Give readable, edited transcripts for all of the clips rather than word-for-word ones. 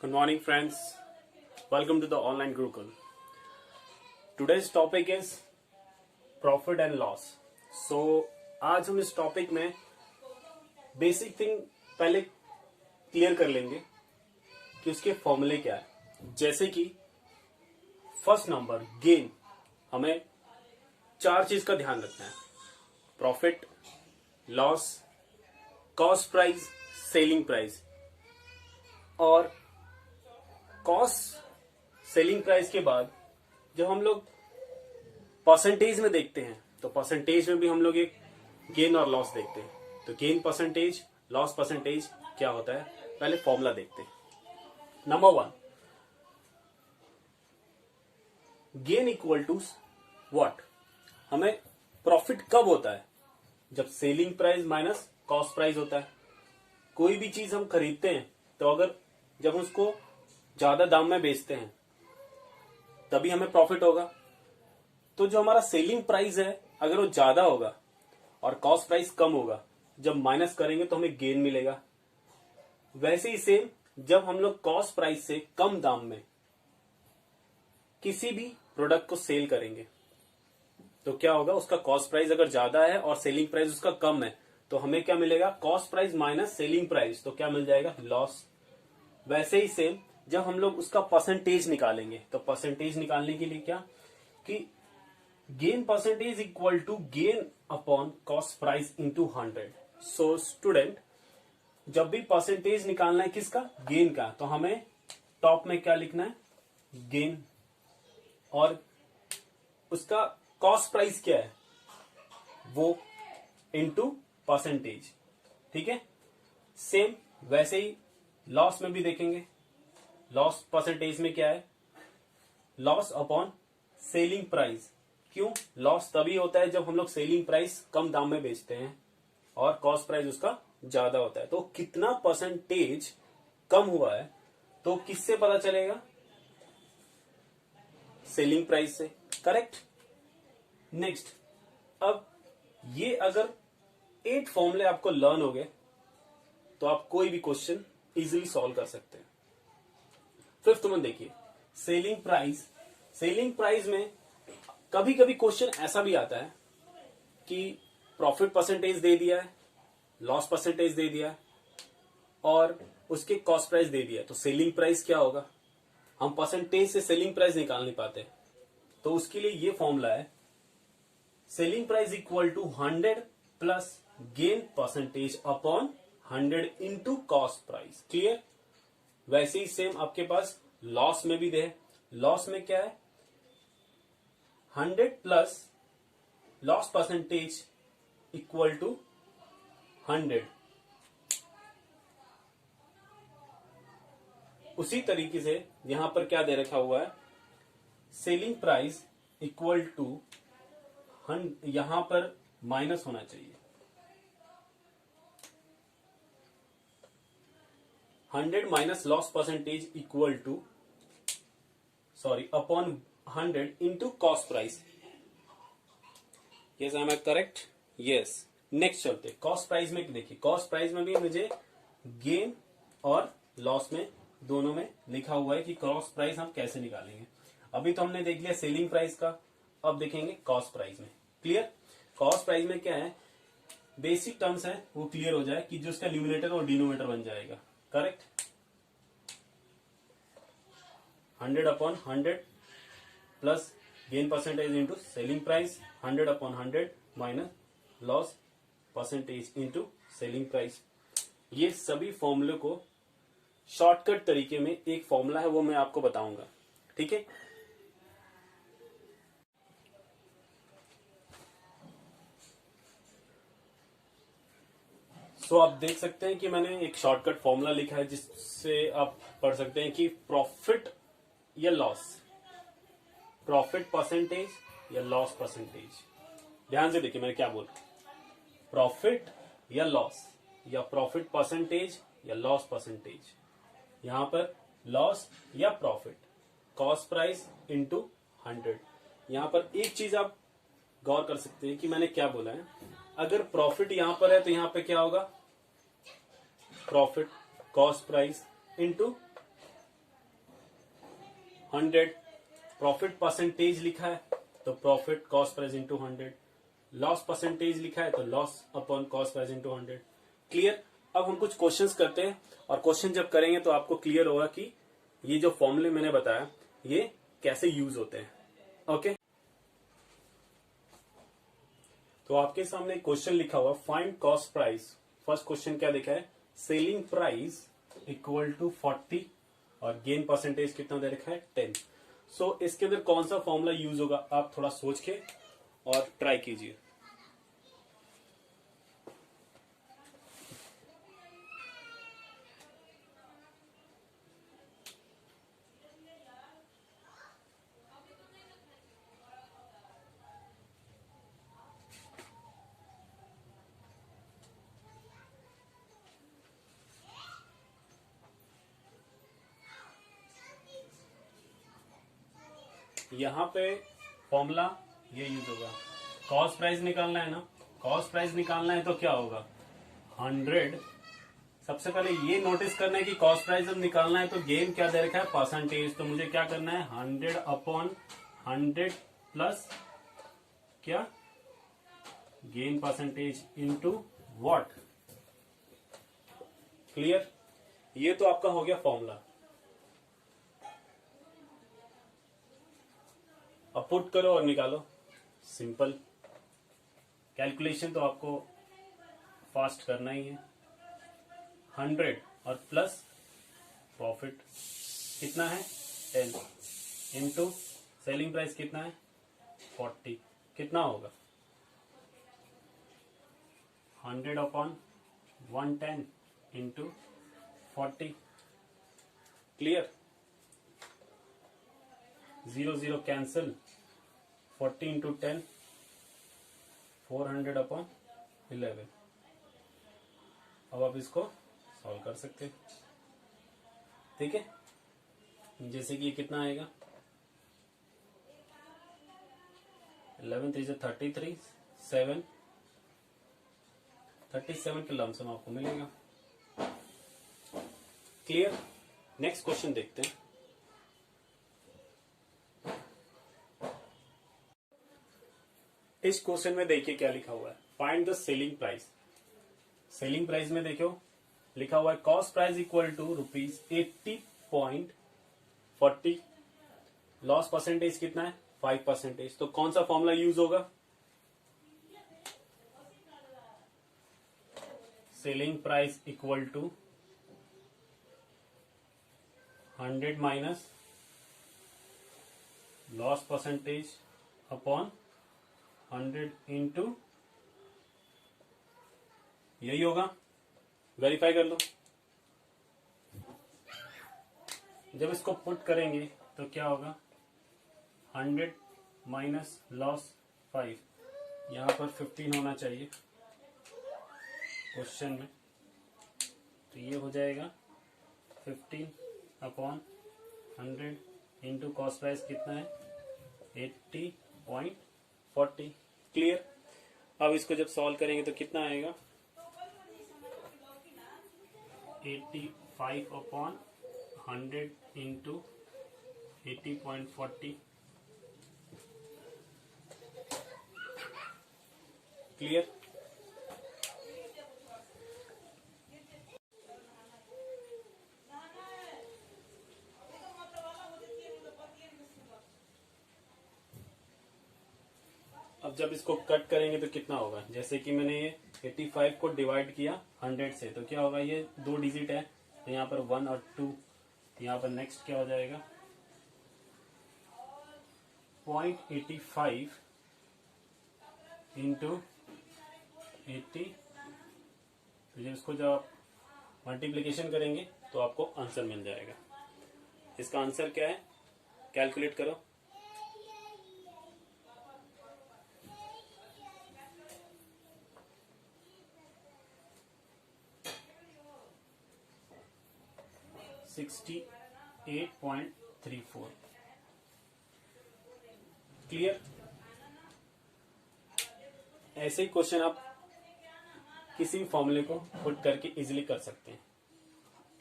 Good morning, friends. Welcome to the online Gurukul. Today's topic is profit and loss. So आज हम इस topic में basic thing पहले clear कर लेंगे कि उसके फॉर्मूले क्या है। जैसे कि फर्स्ट नंबर गेन, हमें चार चीज का ध्यान रखना है: profit, loss, cost price, selling price. और कॉस्ट सेलिंग प्राइस के बाद जब हम लोग परसेंटेज में देखते हैं तो परसेंटेज में भी हम लोग एक गेन और लॉस देखते हैं। तो गेन परसेंटेज, लॉस परसेंटेज क्या होता है, पहले फॉर्मूला देखते हैं। Number one, gain equal to what. हमें प्रॉफिट कब होता है? जब selling price minus cost price होता है। कोई भी चीज हम खरीदते हैं तो अगर जब उसको ज्यादा दाम में बेचते हैं तभी हमें प्रॉफिट होगा। तो जो हमारा सेलिंग प्राइस है अगर वो ज्यादा होगा और कॉस्ट प्राइस कम होगा, जब माइनस करेंगे तो हमें गेन मिलेगा। वैसे ही सेम जब हम लोग कॉस्ट प्राइस से कम दाम में किसी भी प्रोडक्ट को सेल करेंगे तो क्या होगा, उसका कॉस्ट प्राइस अगर ज्यादा है और सेलिंग प्राइस उसका कम है तो हमें क्या मिलेगा, cost price minus selling price, तो क्या मिल जाएगा, लॉस। वैसे ही सेम जब हम लोग उसका परसेंटेज निकालेंगे तो परसेंटेज निकालने के लिए क्या कि gain percentage equal to gain upon cost price into 100। So student, जब भी परसेंटेज निकालना है किसका, गेन का, तो हमें टॉप में क्या लिखना है, गेन, और उसका कॉस्ट प्राइस क्या है वो इंटू परसेंटेज। ठीक है। सेम वैसे ही लॉस में भी देखेंगे। लॉस परसेंटेज में क्या है, लॉस अपॉन सेलिंग प्राइस। क्यों? लॉस तभी होता है जब हम लोग सेलिंग प्राइस कम दाम में बेचते हैं और कॉस्ट प्राइस उसका ज्यादा होता है। तो कितना परसेंटेज कम हुआ है तो किससे पता चलेगा, सेलिंग प्राइस से। करेक्ट। नेक्स्ट, अब ये अगर 8 फॉर्मूले आपको लर्न हो गए तो आप कोई भी क्वेश्चन इजीली सॉल्व कर सकते हैं। फिफ्थ में देखिए, सेलिंग प्राइस। सेलिंग प्राइस में कभी कभी क्वेश्चन ऐसा भी आता है कि प्रॉफिट परसेंटेज दे दिया है, लॉस परसेंटेज दे दिया है और उसके कॉस्ट प्राइस दे दिया है, तो सेलिंग प्राइस क्या होगा। हम परसेंटेज से सेलिंग प्राइस निकाल नहीं पाते, तो उसके लिए ये फॉर्मूला है, selling price equal to 100 plus gain percentage upon 100 into cost price. Clear. वैसे ही सेम आपके पास लॉस में भी दे। लॉस में क्या है, 100 plus loss percentage equal to 100। उसी तरीके से यहां पर क्या दे रखा हुआ है, सेलिंग प्राइस इक्वल टू, यहां पर माइनस होना चाहिए, 100 minus loss percentage equal to, sorry, upon 100 into cost price. Yes, I am correct. Yes. Next चलते, कॉस्ट प्राइस में देखिए, कॉस्ट प्राइस में भी मुझे गेन और लॉस में दोनों में लिखा हुआ है कि कॉस्ट प्राइस हम कैसे निकालेंगे। अभी तो हमने देख लिया सेलिंग प्राइस का, अब देखेंगे कॉस्ट प्राइस में। क्लियर। कॉस्ट प्राइस में क्या है, बेसिक टर्म्स है वो क्लियर हो जाए कि जो उसका न्यूमिनेटर और डिनोमिनेटर बन जाएगा। Correct. 100 upon 100 plus gain percentage into selling price, 100 upon 100 minus loss percentage into selling price. ये सभी फॉर्मूले को शॉर्टकट तरीके में एक फॉर्मूला है वो मैं आपको बताऊंगा। ठीक है। तो आप देख सकते हैं कि मैंने एक शॉर्टकट फॉर्मूला लिखा है जिससे आप पढ़ सकते हैं कि प्रॉफिट या लॉस, प्रॉफिट परसेंटेज या लॉस परसेंटेज। ध्यान से देखिए मैंने क्या बोला, प्रॉफिट या लॉस, या प्रॉफिट परसेंटेज या लॉस परसेंटेज। यहां पर लॉस या प्रॉफिट, कॉस्ट प्राइस इंटू 100। यहां पर एक चीज आप गौर कर सकते हैं कि मैंने क्या बोला है, अगर प्रॉफिट यहां पर है तो यहां पे क्या होगा, profit cost price into 100, profit percentage लिखा है तो profit cost price into 100, loss percentage लिखा है तो loss upon cost price into 100। Clear. अब हम कुछ क्वेश्चंस करते हैं और क्वेश्चन जब करेंगे तो आपको क्लियर होगा कि ये जो फॉर्मूले मैंने बताया ये कैसे यूज होते हैं। ओके, तो आपके सामने क्वेश्चन लिखा हुआ find cost price. First question क्या लिखा है, सेलिंग प्राइस इक्वल टू 40 और गेन परसेंटेज कितना दे रखा है 10। सो इसके अंदर कौन सा फॉर्मूला यूज होगा आप थोड़ा सोच के और ट्राई कीजिए। यहां पे फॉर्मूला ये यूज होगा, कॉस्ट प्राइस निकालना है ना, कॉस्ट प्राइस निकालना है तो क्या होगा 100। सबसे पहले ये नोटिस करना है कि कॉस्ट प्राइस जब निकालना है तो गेन क्या दे रखा है परसेंटेज, तो मुझे क्या करना है 100 अपॉन 100 प्लस क्या gain percentage into what. Clear, ये तो आपका हो गया फॉर्मूला। अब पुट करो और निकालो, सिंपल। कैलकुलेशन तो आपको फास्ट करना ही है। 100 और प्लस प्रॉफिट कितना है 10 इंटू सेलिंग प्राइस कितना है 40, कितना होगा 100 upon 110 into 40। Clear, 0 0 cancel, 40 into 10 400 upon 11। अब आप इसको सॉल्व कर सकते हैं। ठीक है, जैसे कि ये कितना आएगा 11 3 33, 7 37 के लमसम आपको मिलेगा। क्लियर, नेक्स्ट क्वेश्चन देखते हैं। इस क्वेश्चन में देखिए क्या लिखा हुआ है, find the selling price. Selling price में देखो लिखा हुआ है cost price equal to ₹80.40, loss percentage कितना है 5%। तो कौन सा फॉर्मूला यूज होगा, selling price equal to 100 minus loss percentage upon 100 into, यही होगा। वेरीफाई कर लो। जब इसको पुट करेंगे तो क्या होगा 100 माइनस लॉस 5, यहां पर 15 होना चाहिए क्वेश्चन में, तो ये हो जाएगा 15 अपॉन 100 इंटू कॉस्ट प्राइस कितना है 80.40। क्लियर, अब इसको जब सॉल्व करेंगे तो कितना आएगा 85 अपॉन 100 इंटू 80.40। क्लियर, अब जब इसको कट करेंगे तो कितना होगा, जैसे कि मैंने ये 85 को डिवाइड किया 100 से, तो क्या होगा ये 2 डिजिट है तो यहाँ पर 1 और 2, यहाँ पर नेक्स्ट क्या हो जाएगा 0.85 इंटू 80। तो जब इसको जब मल्टीप्लीकेशन करेंगे तो आपको आंसर मिल जाएगा। इसका आंसर क्या है कैलकुलेट करो, $68.34। क्लियर, ऐसे ही क्वेश्चन आप किसी भी फॉर्मूले को पुट करके इजीली कर सकते हैं।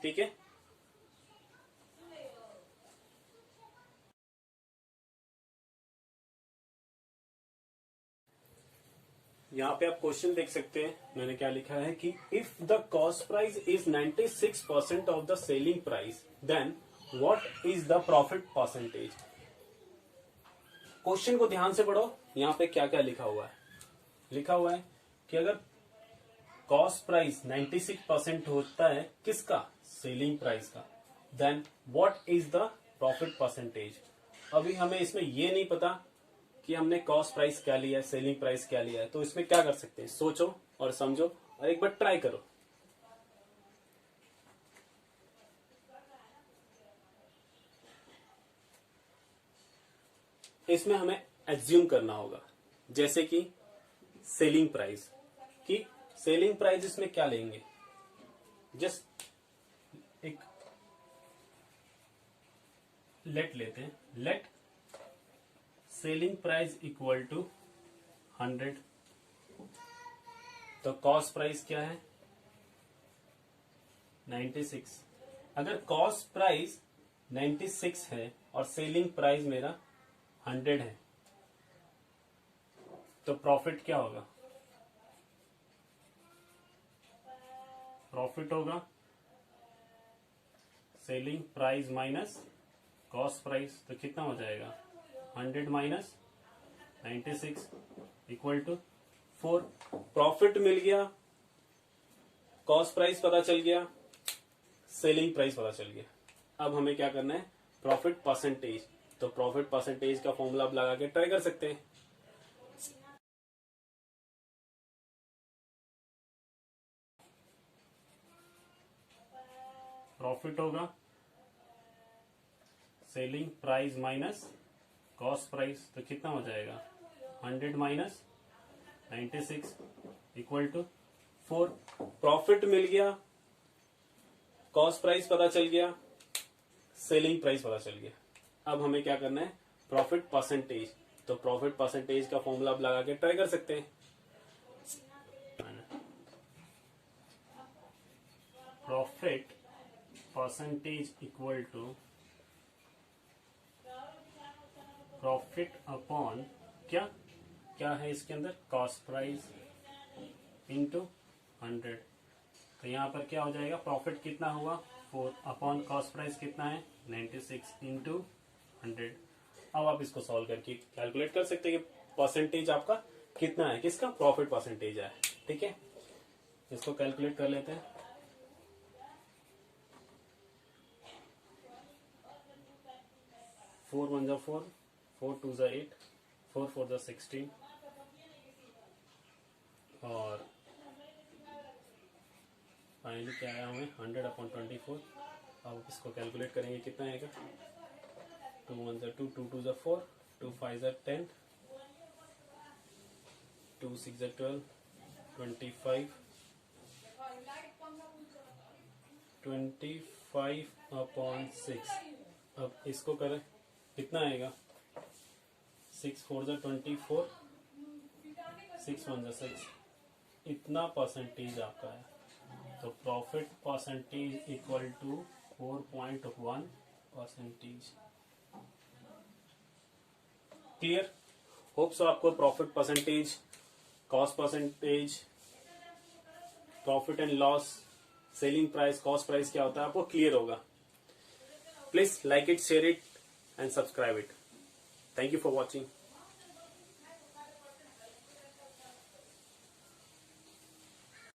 ठीक है, यहाँ पे आप क्वेश्चन देख सकते हैं, मैंने क्या लिखा है कि if the cost price is 96% of the selling price then what is the profit percentage. Question को ध्यान से पढ़ो, यहाँ पे क्या क्या लिखा हुआ है। लिखा हुआ है कि अगर कॉस्ट प्राइस 96% होता है किसका, सेलिंग प्राइस का, then what is the profit percentage. अभी हमें इसमें ये नहीं पता कि हमने कॉस्ट प्राइस क्या लिया है, सेलिंग प्राइस क्या लिया है, तो इसमें क्या कर सकते हैं, सोचो और समझो और एक बार ट्राई करो। इसमें हमें एज्यूम करना होगा, जैसे कि सेलिंग प्राइस, कि सेलिंग प्राइस इसमें क्या लेंगे, जस्ट एक लेट लेते हैं, let selling price equal to 100, तो कॉस्ट प्राइस क्या है 96। अगर कॉस्ट प्राइस 96 है और सेलिंग प्राइस मेरा 100 है, तो प्रॉफिट क्या होगा, प्रॉफिट होगा selling price minus cost price, तो कितना हो जाएगा 100 माइनस 96 इक्वल टू 4। प्रॉफिट मिल गया, कॉस्ट प्राइस पता चल गया, सेलिंग प्राइस पता चल गया। अब हमें क्या करना है, प्रॉफिट परसेंटेज। तो प्रॉफिट परसेंटेज का फॉर्मूला आप लगा के ट्राई कर सकते हैं। प्रॉफिट होगा selling price minus cost price, तो कितना हो जाएगा 100 माइनस 96 इक्वल टू 4। प्रॉफिट मिल गया, कॉस्ट प्राइस पता चल गया, सेलिंग प्राइस पता चल गया। अब हमें क्या करना है, प्रॉफिट परसेंटेज। तो प्रॉफिट परसेंटेज का फॉर्मूला आप लगा के ट्राई कर सकते हैं। Profit percentage equal to profit upon क्या क्या है इसके अंदर, कॉस्ट प्राइस इंटू 100। तो यहाँ पर क्या हो जाएगा, प्रॉफिट कितना हुआ 4 अपॉन कॉस्ट प्राइस कितना है 96 इंटू 100। अब आप इसको सॉल्व करके कैलकुलेट कर सकते हैं कि परसेंटेज आपका कितना है, किसका, प्रॉफिट परसेंटेज है। ठीक है, इसको कैलकुलेट कर लेते हैं। फोर 1 जा 4, 4 2 जा 8, 4 4 जा 16 और फाइनली क्या आया हमें 100 अपॉन 24। अब इसको कैलकुलेट करेंगे कितना आएगा, 2 1 जा 2, 2 2 जा 4, 2 5 जा 10, 2 6 जा 12, 25 अपॉन 6। अब इसको करें कितना आएगा, 6 4 जा 24, 6 1 जा 6, इतना परसेंटेज आपका है। तो profit percentage equal to 4.1 percentage. Clear, hope so आपको profit percentage, cost percentage, profit and loss, selling price, cost price क्या होता है आपको क्लियर होगा। Please like it, share it and subscribe it. Thank you for watching.